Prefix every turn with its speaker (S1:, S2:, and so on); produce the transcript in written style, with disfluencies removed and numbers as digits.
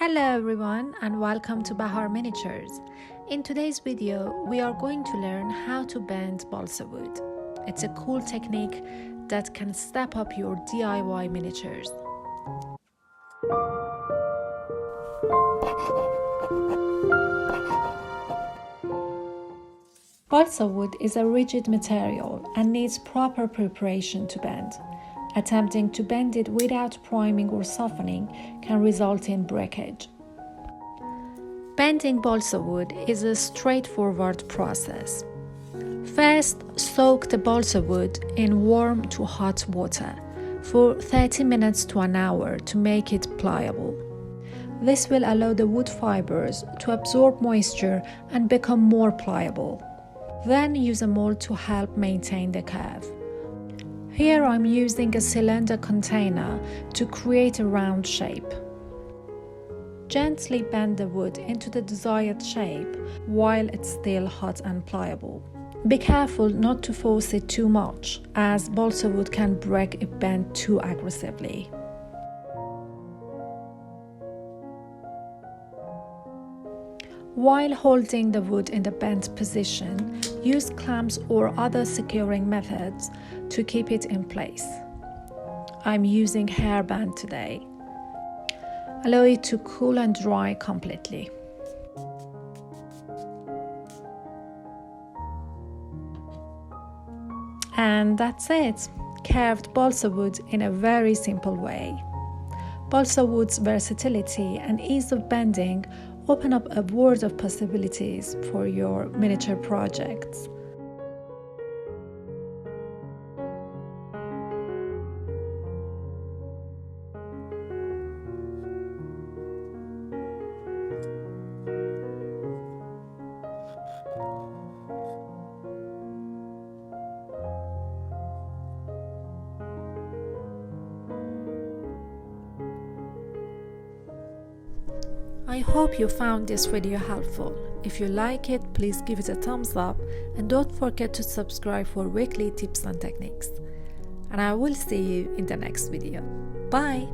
S1: Hello everyone and welcome to Bahar Miniatures. In today's video, we are going to learn how to bend balsa wood. It's a cool technique that can step up your DIY miniatures. Balsa wood is a rigid material and needs proper preparation to bend. Attempting to bend it without priming or softening can result in breakage. Bending balsa wood is a straightforward process. First, soak the balsa wood in warm to hot water for 30 minutes to an hour to make it pliable. This will allow the wood fibers to absorb moisture and become more pliable. Then use a mold to help maintain the curve. Here I'm using a cylinder container to create a round shape. Gently bend the wood into the desired shape while it's still hot and pliable. Be careful not to force it too much, as balsa wood can break if bent too aggressively. While holding the wood in the bent position, use clamps or other securing methods to keep it in place. I'm using hairband today. Allow it to cool and dry completely. And that's it. Carved balsa wood in a very simple way. Balsa wood's versatility and ease of bending open up a world of possibilities for your miniature projects. I hope you found this video helpful. If you like it, please give it a thumbs up and don't forget to subscribe for weekly tips and techniques. And I will see you in the next video. Bye!